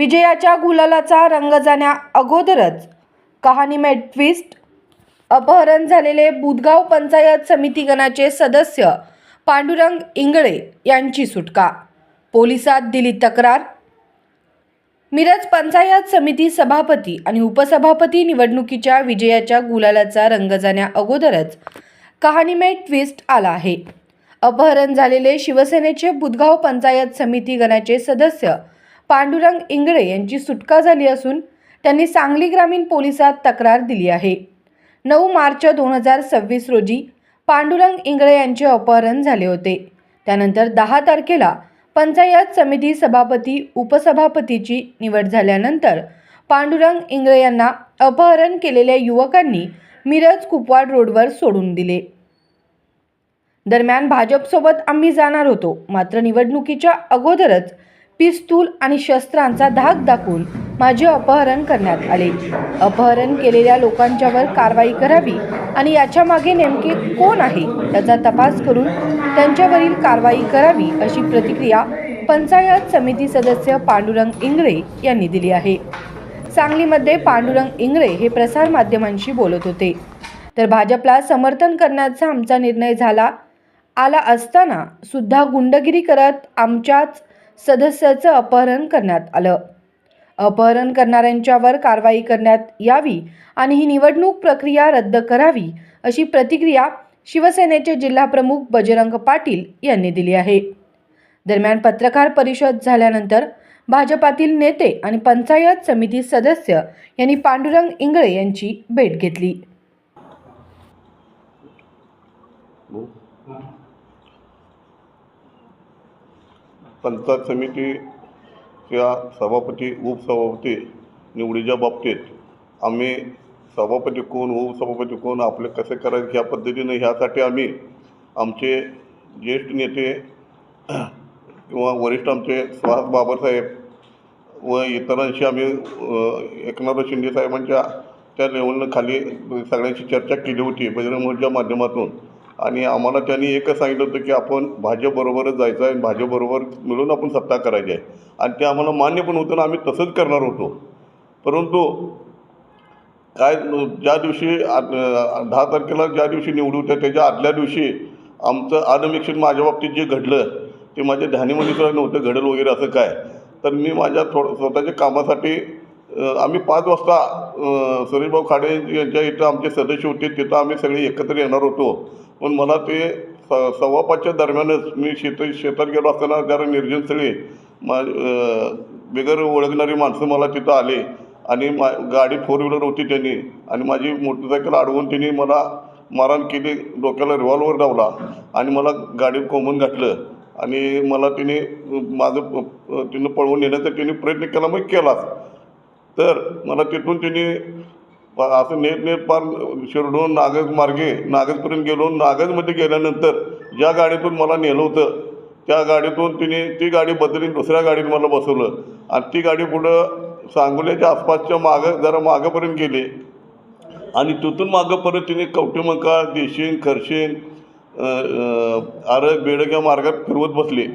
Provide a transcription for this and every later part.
विजयाच्या गुलालाचा रंग जाण्या अगोदरच कहाणीमय ट्विस्ट. अपहरण झालेले बुधगाव पंचायत समिती गणाचे सदस्य पांडुरंग इंगळे यांची सुटका. पोलिसात दिली तक्रार. मिरज पंचायत समिती सभापती आणि उपसभापती निवडणुकीच्या विजयाच्या गुलालाचा रंग जाण्या अगोदरच कहाणीमय ट्विस्ट आला आहे. अपहरण झालेले शिवसेनेचे बुधगाव पंचायत समिती गणाचे सदस्य पांडुरंग इंगळे यांची सुटका झाली असून त्यांनी सांगली ग्रामीण पोलिसात तक्रार दिली आहे. 9 मार्च 2026 रोजी पांडुरंग इंगळे यांचे अपहरण झाले होते. त्यानंतर 10 तारखेला पंचायत समिती सभापती उपसभापतीची निवड झाल्यानंतर पांडुरंग इंगळे यांना अपहरण केलेल्या युवकांनी मिरज कुपवाड रोडवर सोडून दिले. दरम्यान भाजपसोबत आम्ही जाणार होतो, मात्र निवडणुकीच्या अगोदरच पिस्तूल आणि शस्त्रांचा धाक दाखवून माझे अपहरण करण्यात आले. अपहरण केलेल्या लोकांच्यावर कारवाई करावी आणि याच्या मागे नेमके कोण आहे याचा तपास करून त्यांच्यावरील कारवाई करावी अशी प्रतिक्रिया पंचायत समिती सदस्य पांडुरंग इंगळे यांनी दिली आहे. सांगलीमध्ये पांडुरंग इंगळे हे प्रसार माध्यमांशी बोलत होते. तर भाजपला समर्थन करण्याचा आमचा निर्णय आला असताना सुद्धा गुंडगिरी करत आमच्याच सदस्याचं अपहरण करण्यात आलं. अपहरण करणाऱ्यांच्यावर कारवाई करण्यात यावी आणि ही निवडणूक प्रक्रिया रद्द करावी अशी प्रतिक्रिया शिवसेनेचे जिल्हाप्रमुख बजरंग पाटील यांनी दिली आहे. दरम्यान पत्रकार परिषद झाल्यानंतर भाजपातील नेते आणि पंचायत समिती सदस्य यांनी पांडुरंग इंगळे यांची भेट घेतली. पंचायत समितीच्या सभापती उपसभापती निवडीच्या बाबतीत आम्ही सभापती कोण उपसभापती कोण आपले कसे करायचे ह्या पद्धतीने ह्यासाठी आम्ही आमचे ज्येष्ठ नेते किंवा वरिष्ठ आमचे सुहास बाबासाहेब व इतरांशी आम्ही एकनाथ शिंदे साहेबांच्या त्या लेवलनं खाली सगळ्यांशी चर्चा केली होती बजरंग मोर्चाच्या माध्यमातून. आणि आम्हाला त्यांनी एकच सांगितलं होतं की आपण भाजपबरोबरच जायचं आहे आणि भाजपबरोबर मिळून आपण सत्ता करायची आहे आणि ते आम्हाला मान्य पण होतं आणि आम्ही तसंच करणार होतो. परंतु काय ज्या दिवशी 10 तारखेला ज्या दिवशी निवडू होत्या त्याच्या आदल्या दिवशी आमचं अनपेक्षित माझ्या बाबतीत जे घडलं ते माझ्या ध्यानीमध्ये सुद्धा नव्हतं घडेल वगैरे असं काय. तर मी माझ्या स्वतःच्या कामासाठी आम्ही 5 वाजता सुरेशभाऊ खाडे यांच्या इथं आमचे सदस्य होते तिथं आम्ही सगळे एकत्र येणार होतो. पण मला ते 4:15च्या दरम्यानच मी शेतात गेलो असताना जरा निर्जन स्थळी बिगर ओळखणारी माणसं मला तिथं आले आणि गाडी 4 व्हीलर होती त्यांनी आणि माझी मोटरसायकल अडवून त्यांनी मला मारहाण केली. डोक्याला रिव्हॉल्वर लावला आणि मला गाडीत कोंबून घातलं आणि मला तिनं पळवून नेण्याचा त्यांनी प्रयत्न केला मग केलाच. तर मला तिथून त्यांनी असं नेट पार शिरडून नागजपर्यंत गेलो. नागजमध्ये गेल्यानंतर ज्या गाडीतून मला नेलं होतं त्या गाडीतून ती गाडी बदलून दुसऱ्या गाडीत मला बसवलं आणि ती गाडी पुढं सांगोल्याच्या आसपासच्या जरा मागंपर्यंत गेली आणि तिथून मागं परत तिने कवटेमंका देशिंग खरशेन आरग बेडग या मार्गात फिरवत बसले.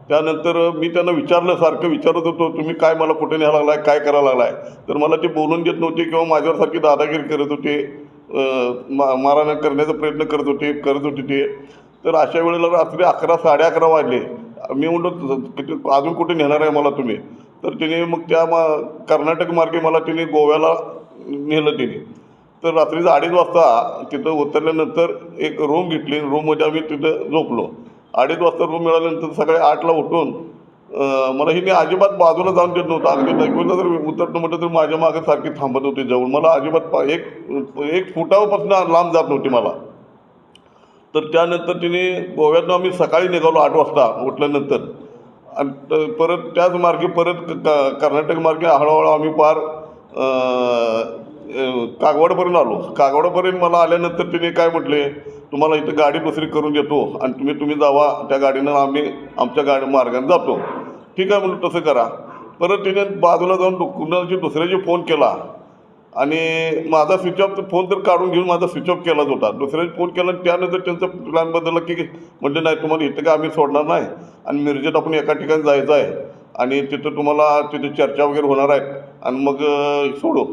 त्यानंतर मी त्यांना सारखं विचारत होतो तुम्ही काय मला कुठे न्यायला लागलाय काय करायला लागलाय. तर मला ते बोलून देत नव्हते किंवा माझ्यासारखी दादागिरी करत होते मारहाण करण्याचा प्रयत्न करत होते ते. तर अशा वेळेला रात्री 11 साडे 11 वाजले. मी म्हणतो अजून कुठे नेणार आहे मला तुम्ही. तर तिने मग त्या कर्नाटक मार्गे मला तिने गोव्याला नेलं तिने. तर रात्री 2:30 वाजता तिथं उतरल्यानंतर एक रूम घेतली. रूममध्ये आम्ही तिथं झोपलो. 2:30 वाजता रूम मिळाल्यानंतर सकाळी 8ला उठून मला हिने अजिबात बाजूला जाऊन देत नव्हतं. अगदी दाखवलं जर उतरतो म्हटलं तर माझ्या मागे सारखी थांबत होती जवळ. मला अजिबात एक फुटापासून लांब जात नव्हती मला. तर त्यानंतर तिने गोव्यातून आम्ही सकाळी निघालो 8 वाजता उठल्यानंतर आणि परत त्याच मार्गे कर्नाटक मार्गे हळूहळू आम्ही पार कागवाडपर्यंत आलो. कागवाडपर्यंत मला आल्यानंतर तिने काय म्हटले तुम्हाला इथं गाडी दुसरी करून देतो आणि तुम्ही जावा त्या गाडीनं आम्ही आमच्या मार्गाने जातो. ठीक आहे म्हणून तसं करा. परत तिने बाजूला जाऊन कुणाची दुसऱ्याची फोन केला आणि माझा स्विच ऑफ फोन तर काढून घेऊन माझा स्विच ऑफ केलाच होता. दुसऱ्याने फोन केला आणि त्यानंतर त्यांचा प्लॅन बदलला की म्हणजे नाही तुम्हाला इथं काय आम्ही सोडणार नाही आणि मिरजेत आपण एका ठिकाणी जायचं आहे आणि तिथं तुम्हाला तिथे चर्चा वगैरे होणार आहेत आणि मग सोडू.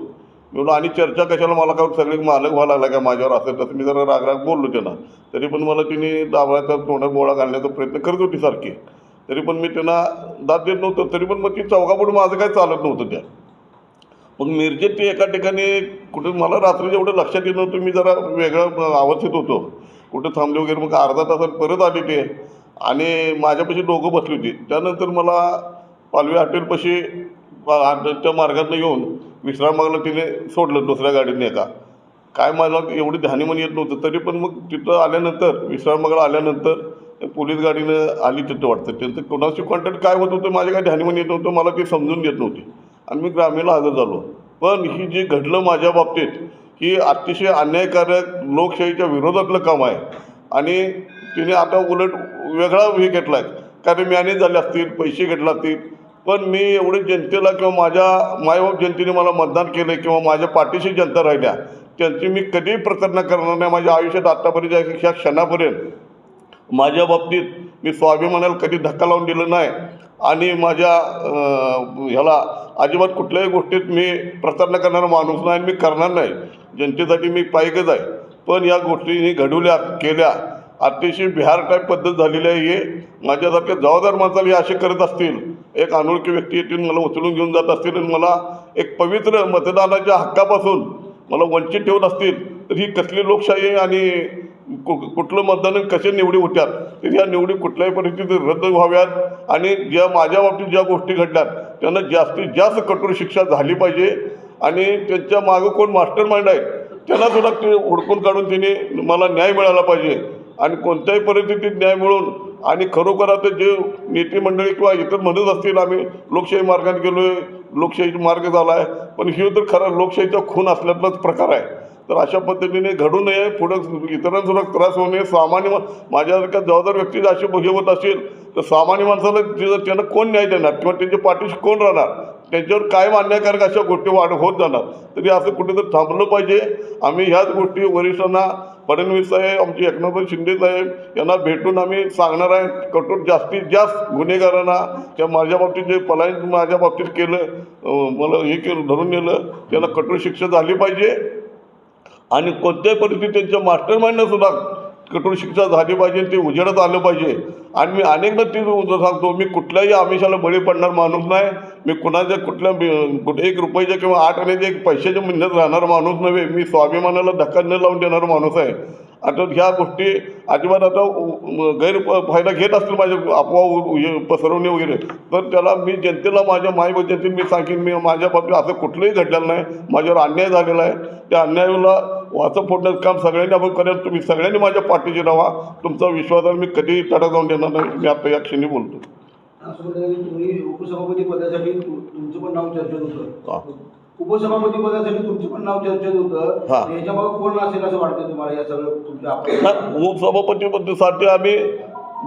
मी बोललो आणि चर्चा कशाला, मला काय सगळे मालक व्हायला लागला काय माझ्यावर, असं तसं मी जरा राग बोललो त्यांना. तरी पण मला तिने दाबायचा तोंडात गोळा घालण्याचा प्रयत्न करत होती सारखी. तरी पण मी त्यांना दाद देत नव्हतं. तरी पण मग ती चौकापुढे माझं काय चालत नव्हतं त्या. मग मिरजेत ते एका ठिकाणी कुठं मला रात्री एवढं लक्षात येत नव्हतं, मी जरा वेगळं अवस्थेत होतो, कुठं थांबले वगैरे. मग अर्धा तासात परत आले ते आणि माझ्यापाशी दोघं बसली होती. त्यानंतर मला पालवी हॉटेलपाशी त्या मार्गातनं येऊन विश्रामबागला तिने सोडलं दुसऱ्या गाडीने एका. काय मला एवढी ध्यानीमनी येत नव्हतं. तरी पण मग तिथं आल्यानंतर विश्रामबागला आल्यानंतर पोलीस गाडीनं आली तिथं वाटतं. त्यांचं कोणाशी कॉन्टॅक्ट काय होत होतं माझ्या काय ध्यानीमनी येत नव्हतं, मला ते समजून घेत नव्हती आणि मी ग्रामीणला हजर झालो. पण ही जे घडलं माझ्या बाबतीत ही अतिशय अन्यायकारक लोकशाहीच्या विरोधातलं काम आहे. आणि तिने आता उलट वेगळा हे घेतला आहे, कारण मॅनेज झाले असतील, पैसे घेतले असतील. पण मी एवढे जनतेला किंवा माझ्या मायबाप जनतेने मला मतदान केलं किंवा माझ्या पाठीशी जनता राहिल्या त्यांची मी कधीही प्रतारणा करणार नाही. माझ्या आयुष्यात आत्तापर्यंत ह्या क्षणापर्यंत माझ्या बाबतीत मी स्वाभिमानाला कधी धक्का लावून दिलं नाही आणि माझ्या ह्याला अजिबात कुठल्याही गोष्टीत मी प्रतारणा करणारा माणूस नाही आणि मी करणार नाही. जनतेसाठी मी पायगच आहे. पण या गोष्टी घडवल्या केल्या अतिशय बिहार टाईप पद्धत झालेली आहे. हे माझ्यासारख्या जबाबदार माणसाला हे असे करत असतील, एक अनोळखी व्यक्ती येतील मला उचलून घेऊन जात असतील आणि मला एक पवित्र मतदानाच्या हक्कापासून मला वंचित ठेवत असतील, तर ही कसली लोकशाही आहे आणि कुठलं मतदान कसे निवडी होत्यात. तर ह्या निवडी कुठल्याही परिस्थितीत रद्द व्हाव्यात आणि ज्या माझ्या बाबतीत ज्या गोष्टी घडल्यात त्यांना जास्तीत जास्त कठोर शिक्षा झाली पाहिजे. आणि त्यांच्या मागं कोण मास्टर माइंड आहे त्यांना सुद्धा ते हुडकून काढून तिने मला न्याय मिळाला पाहिजे. आणि कोणत्याही परिस्थितीत न्याय मिळून आणि खरोखर आता जे नेते मंडळी किंवा इतर म्हणत असतील आम्ही लोकशाही मार्गाने गेलो आहे, लोकशाहीचा मार्ग झाला आहे, पण ही तर खरा लोकशाहीचा खून असल्याचाच प्रकार आहे. तर अशा पद्धतीने घडू नये, पुढं इतरांसुद्धा त्रास होऊ नये. सामान्य माझ्यासारख्या जबाबदार व्यक्ती असे हे होत असेल तर सामान्य माणसाला त्यांना कोण न्याय देणार किंवा त्यांच्या पाठीशी कोण राहणार, त्यांच्यावर कायम अन्यायकारक अशा गोष्टी होत जाणार. तरी असं कुठेतरी थांबलं पाहिजे. आम्ही ह्याच गोष्टी वरिष्ठांना फडणवीस साहेब, आमचे एकनाथ शिंदे साहेब यांना भेटून आम्ही सांगणार आहे. कठोर जास्तीत जास्त गुन्हेगारांना किंवा माझ्या बाबतीत जे पलायन माझ्या बाबतीत केलं, मला हे केलं धरून नेलं, त्यांना कठोर शिक्षा झाली पाहिजे. आणि कोणत्याही परिस्थितीत त्यांच्या मास्टर माइंडनं सुद्धा कठोर शिक्षा झाली पाहिजे, ते उजेडात आलं पाहिजे. आणि मी अनेकदा ते सांगतो, मी कुठल्याही आमिषाला बळी पडणार माणूस नाही. मी कुणाच्या कुठे 1 रुपयाच्या किंवा 8 आण्याच्या 1 पैशाच्या मिळण्यात राहणारा माणूस नव्हे. मी स्वाभिमानाला धक्का न लावून देणारा माणूस आहे. आता ह्या गोष्टी अजिबात आता गैरफायदा घेत असतील माझ्या अफवा पसरवणे वगैरे, तर त्याला मी जनतेला माझ्या मायबाप जनतेला मी सांगेन, मी माझ्या बाबतीत असं कुठलंही घडलेलं नाही, माझ्यावर अन्याय झालेला आहे. त्या अन्यायाला वाचा फोडण्याचं काम सगळ्यांनी आपण करेल. तुम्ही सगळ्यांनी माझ्या पाठीशी राहा. तुमचा विश्वासाला मी कधीही तडा जाऊन देणार नाही. मी आता या क्षणी बोलतो. तुम्ही उपसभापती पदासाठी तुमचं पण नाव चर्चेत होतं. उपसभापती पदासाठी तुमचं पण नाव चर्चेत होतं. याच्यामुळे कोण असेल असं वाटतं तुम्हाला या सगळं तुमच्या उपसभापती पदासाठी आम्ही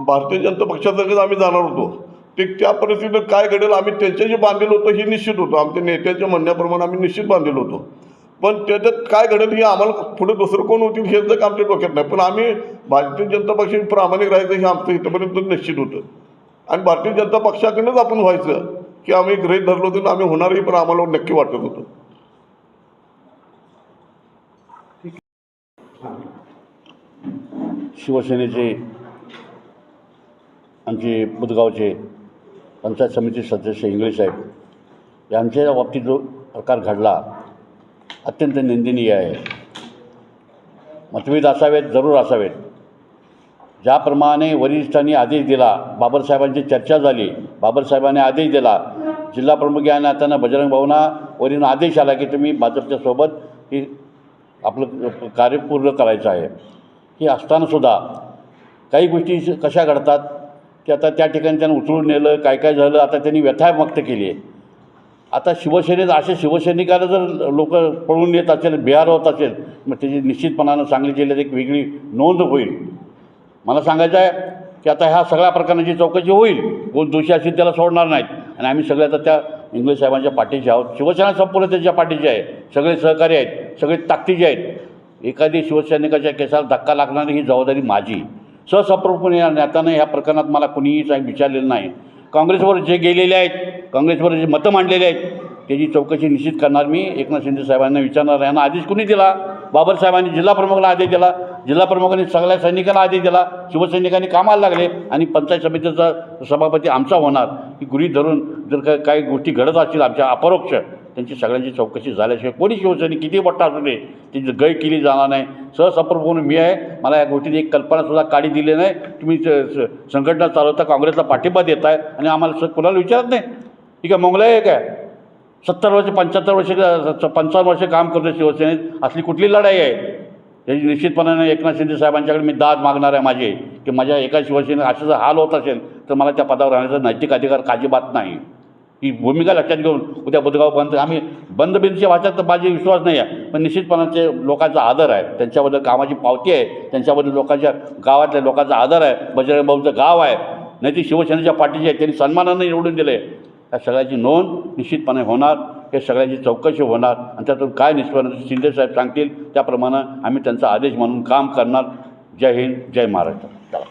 भारतीय जनता पक्षातर्फे आम्ही जाणार होतो. ते त्या परिस्थितीत काय घडेल आम्ही त्यांच्याशी बांधलेलं होतं हे निश्चित होतं. आमच्या नेत्यांच्या म्हणण्याप्रमाणे आम्ही निश्चित बांधलेलं होतो. पण त्याच्यात काय घडेल हे आम्हाला पुढे दुसरं कोण होतील हे जर आमच्या डोक्यात नाही. पण आम्ही भारतीय जनता पक्षाशी प्रामाणिक राहायचं हे आमचं इथंपर्यंत निश्चित होतं. आणि भारतीय जनता पक्षाकडूनच आपण व्हायचं की आम्ही गृहीत धरलो होतो आम्ही होणारही, पण आम्हाला नक्की वाटत होतं. शिवसेनेचे आमचे बुधगावचे पंचायत समिती सदस्य इंगळे साहेब यांच्या बाबतीत जो प्रकार घडला अत्यंत निंदनीय आहे. मतभेद असावेत, जरूर असावेत. ज्याप्रमाणे वरिष्ठांनी आदेश दिला, बाबासाहेबांची चर्चा झाली, बाबासाहेबांनी आदेश दिला, जिल्हा प्रमुख या नात्यानं बजरंग भाऊंवरून आदेश आला की तुम्ही भाजपच्या सोबत ही आपलं कार्य पूर्ण करायचं आहे. हे असतानासुद्धा काही गोष्टी कशा घडतात की आता त्या ठिकाणी त्यांना उचलून नेलं, काय काय झालं, आता त्यांनी व्यथा व्यक्त केली आहे. आता शिवसेनेत असे शिवसैनिकाला जर लोक पळून येत असेल, बिहार होत असेल, मग त्याची निश्चितपणानं सांगली जिल्ह्यात एक वेगळी नोंद होईल. मला सांगायचं आहे की आता ह्या सगळ्या प्रकरणाची चौकशी होईल, कोण दोषी असतील त्याला सोडणार नाहीत. आणि आम्ही सगळे आता त्या इंगळे साहेबांच्या पाठीशी आहोत. शिवसेना संपूर्ण त्यांच्या पाठीची आहे, सगळे सहकारी आहेत, सगळे ताकदीचे आहेत. एखादी शिवसैनिकाच्या केसाला धक्का लागणारी ही जबाबदारी माझी. सहसंप्रभूपणे नेत्यानं ह्या प्रकरणात मला कुणीही विचारलेलं नाही. काँग्रेसवर जे गेलेले आहेत, काँग्रेसवर जे मतं मांडलेले आहेत त्याची चौकशी निश्चित करणार मी. एकनाथ शिंदे साहेबांना विचारणार. यांना आदेश कुणी दिला? बाबासाहेबांनी जिल्हा प्रमुखांना आदेश दिला, जिल्हा प्रमुखांनी सगळ्या सैनिकांना आदेश दिला, शिवसैनिकांनी कामाला लागले आणि पंचायत समितीचा सभापती आमचा होणार ही गृहीत धरून जर काही गोष्टी घडत असतील आमच्या अपरोक्ष, त्यांची सगळ्यांची चौकशी झाल्याशिवाय कोणी शिवसैनिक किती मोठा असू दे त्याची गय केली जाणार नाही. सहसंपर्क म्हणून मी आहे. मला या गोष्टीत एक कल्पनासुद्धा काढी दिली नाही. तुम्ही संघटना चालवता, काँग्रेसला पाठिंबा देत आहे आणि आम्हाला कोणाला विचारत नाही. ठीक आहे, मोंगला आहे काय? 70 वर्ष 75 वर्ष 55 वर्ष काम करतो शिवसेनेत. असली कुठली लढाई आहे? याची निश्चितपणाने एकनाथ शिंदे साहेबांच्याकडे मी दाद मागणार आहे माझे, की माझ्या एका शिवसेनेत असा जर हाल होत असेल तर मला त्या पदावर राहण्याचा नैतिक अधिकार अजिबात नाही. ही भूमिका लक्षात घेऊन उद्या बुधगाव बंद, आम्ही बंद बिंदच्या भाषेत तर माझी विश्वास नाही आहे, पण निश्चितपणाचे लोकांचा आदर आहे, त्यांच्याबद्दल कामाची पावती आहे, त्यांच्याबद्दल लोकांच्या गावातल्या लोकांचा आदर आहे. बजरंग भाऊचं गाव आहे, नाही ती शिवसेनेच्या पाठीची आहे, त्यांनी सन्मानाने निवडून दिले. या सगळ्याची नोंद निश्चितपणे होणार, हे सगळ्याची चौकशी होणार आणि त्यातून काय निष्पन्न शिंदेसाहेब सांगतील त्याप्रमाणे आम्ही त्यांचा आदेश म्हणून काम करणार. जय हिंद, जय महाराष्ट्र.